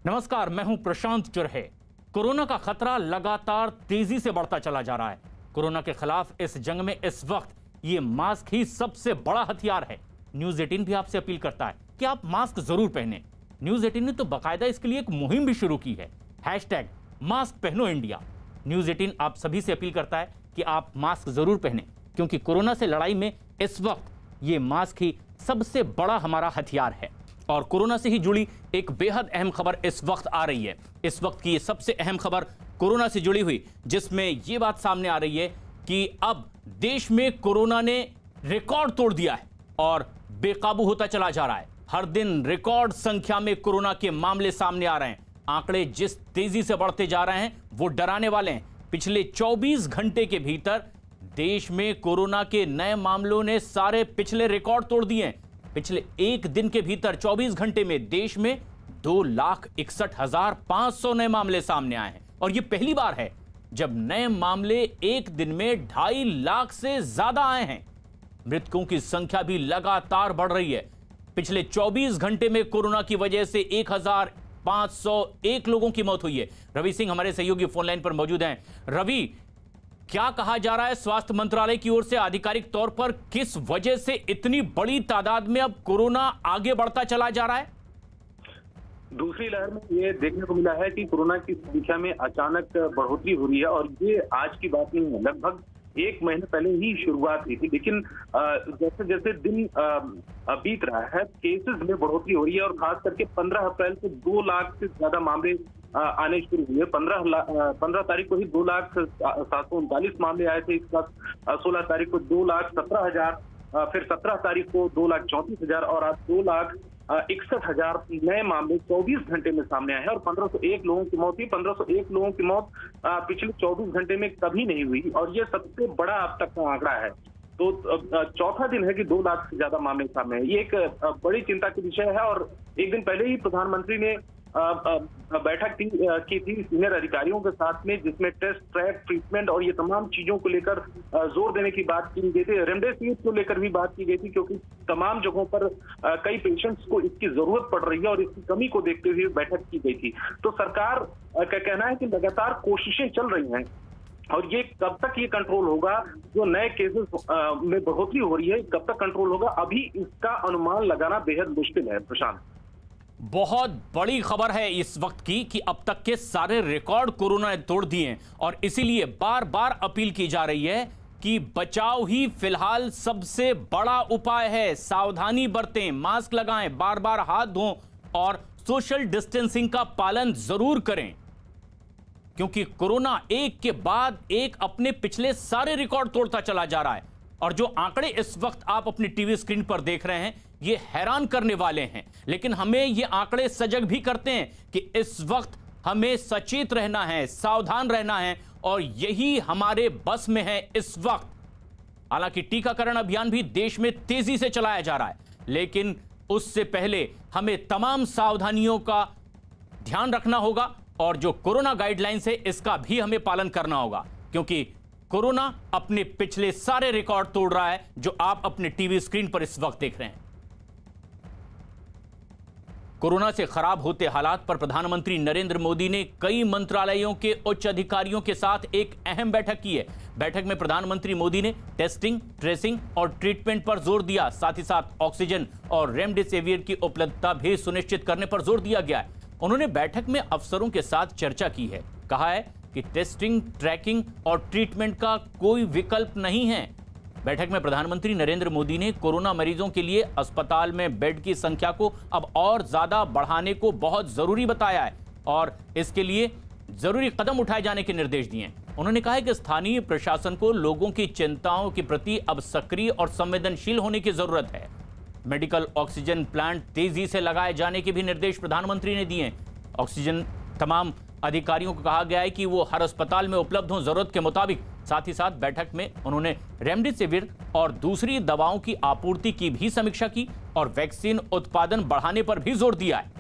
नमस्कार, मैं हूं प्रशांत चुरहे। कोरोना का खतरा लगातार तेजी से बढ़ता चला जा रहा है। कोरोना के खिलाफ इस जंग में इस वक्त ये मास्क ही सबसे बड़ा हथियार है। न्यूज 18 भी आपसे अपील करता है कि आप मास्क जरूर पहने। न्यूज 18 ने तो बाकायदा इसके लिए एक मुहिम भी शुरू की है, #मास्क पहनो इंडिया। न्यूज 18 आप सभी से अपील करता है कि आप मास्क जरूर पहने, क्योंकि कोरोना से लड़ाई में इस वक्त ये मास्क ही सबसे बड़ा हमारा हथियार है। और कोरोना से ही जुड़ी एक बेहद अहम खबर इस वक्त आ रही है। इस वक्त की ये सबसे अहम खबर कोरोना से जुड़ी हुई, जिसमें ये बात सामने आ रही है कि अब देश में कोरोना ने रिकॉर्ड तोड़ दिया है और बेकाबू होता चला जा रहा है। हर दिन रिकॉर्ड संख्या में कोरोना के मामले सामने आ रहे हैं। आंकड़े जिस तेजी से बढ़ते जा रहे हैं वो डराने वाले हैं। पिछले 24 घंटे के भीतर देश में कोरोना के नए मामलों ने सारे पिछले रिकॉर्ड तोड़ दिए हैं। पिछले एक दिन के भीतर 24 घंटे में देश में 2,61,500 नए मामले सामने आए हैं। और यह पहली बार है जब नए मामले एक दिन में 2.5 लाख से ज्यादा आए हैं। मृतकों की संख्या भी लगातार बढ़ रही है। पिछले 24 घंटे में कोरोना की वजह से 1,501 लोगों की मौत हुई है। रवि सिंह हमारे सहयोगी फोन लाइन पर मौजूद हैं। रवि, क्या कहा जा रहा है स्वास्थ्य मंत्रालय की ओर से आधिकारिक तौर पर, किस वजह से इतनी बड़ी तादाद में अब कोरोना आगे बढ़ता चला जा रहा है? दूसरी लहर में ये देखने को मिला है कि कोरोना की संख्या में अचानक बढ़ोतरी हो रही है और ये आज की बात नहीं है। लगभग एक महीने पहले ही शुरुआत हुई थी, लेकिन जैसे जैसे दिन बीत रहा है केसेस में बढ़ोतरी हो रही है और खास करके 15 अप्रैल से 2 लाख से ज्यादा मामले आने शुरू हुए। 15 तारीख को ही 2,739 मामले आए थे। इसके बाद 16 तारीख को 2,17,000, फिर 17 तारीख को 2,34,000 और आज 2,61,000 नए मामले 24 घंटे में सामने आए हैं और 1,501 लोगों की मौत हुई। 1,501 लोगों की मौत पिछले 24 घंटे में कभी नहीं हुई और ये सबसे बड़ा अब तक का आंकड़ा है। तो चौथा दिन है कि 2 लाख से ज्यादा मामले सामने हैं। ये एक बड़ी चिंता का विषय है और एक दिन पहले ही प्रधानमंत्री ने बैठक की थी सीनियर अधिकारियों के साथ में, जिसमें टेस्ट, ट्रैक, ट्रीटमेंट और ये तमाम चीजों को लेकर जोर देने की बात की गई थी। रेमडेसिविर को लेकर भी बात की गई थी, क्योंकि तमाम जगहों पर कई पेशेंट्स को इसकी जरूरत पड़ रही है और इसकी कमी को देखते हुए बैठक की गई थी। तो सरकार का कहना है कि लगातार कोशिशें चल रही हैं और ये कब तक ये कंट्रोल होगा, जो नए केसेस में बढ़ोतरी हो रही है, कब तक कंट्रोल होगा, अभी इसका अनुमान लगाना बेहद मुश्किल है। प्रशांत, बहुत बड़ी खबर है इस वक्त की कि अब तक के सारे रिकॉर्ड कोरोना ने तोड़ दिए हैं और इसीलिए बार बार अपील की जा रही है कि बचाव ही फिलहाल सबसे बड़ा उपाय है। सावधानी बरतें, मास्क लगाएं, बार बार हाथ धों और सोशल डिस्टेंसिंग का पालन जरूर करें, क्योंकि कोरोना एक के बाद एक अपने पिछले सारे रिकॉर्ड तोड़ता चला जा रहा है। और जो आंकड़े इस वक्त आप अपनी टीवी स्क्रीन पर देख रहे हैं ये हैरान करने वाले हैं, लेकिन हमें ये आंकड़े सजग भी करते हैं कि इस वक्त हमें सचेत रहना है, सावधान रहना है और यही हमारे बस में है इस वक्त। हालांकि टीकाकरण अभियान भी देश में तेजी से चलाया जा रहा है, लेकिन उससे पहले हमें तमाम सावधानियों का ध्यान रखना होगा और जो कोरोना गाइडलाइंस है इसका भी हमें पालन करना होगा, क्योंकि कोरोना अपने पिछले सारे रिकॉर्ड तोड़ रहा है जो आप अपने टीवी स्क्रीन पर इस वक्त देख रहे हैं। कोरोना से खराब होते हालात पर प्रधानमंत्री नरेंद्र मोदी ने कई मंत्रालयों के उच्च अधिकारियों के साथ एक अहम बैठक की है। बैठक में प्रधानमंत्री मोदी ने टेस्टिंग, ट्रेसिंग और ट्रीटमेंट पर जोर दिया। साथ ही साथ ऑक्सीजन और रेमडेसिविर की उपलब्धता भी सुनिश्चित करने पर जोर दिया गया है। उन्होंने बैठक में अफसरों के साथ चर्चा की है। कहा है कि टेस्टिंग, ट्रैकिंग और ट्रीटमेंट का कोई विकल्प नहीं है। बैठक में प्रधानमंत्री नरेंद्र मोदी ने कोरोना मरीजों के लिए अस्पताल में बेड की संख्या को अब और ज्यादा बढ़ाने को बहुत जरूरी बताया है और इसके लिए जरूरी कदम उठाए जाने के निर्देश दिए हैं। उन्होंने कहा है कि स्थानीय प्रशासन को लोगों की चिंताओं के प्रति अब सक्रिय और संवेदनशील होने की जरूरत है। मेडिकल ऑक्सीजन प्लांट तेजी से लगाए जाने के भी निर्देश प्रधानमंत्री ने दिए हैं। ऑक्सीजन तमाम अधिकारियों को कहा गया है कि वो हर अस्पताल में उपलब्ध हों जरूरत के मुताबिक। साथ ही साथ बैठक में उन्होंने रेमडेसिविर और दूसरी दवाओं की आपूर्ति की भी समीक्षा की और वैक्सीन उत्पादन बढ़ाने पर भी जोर दिया है।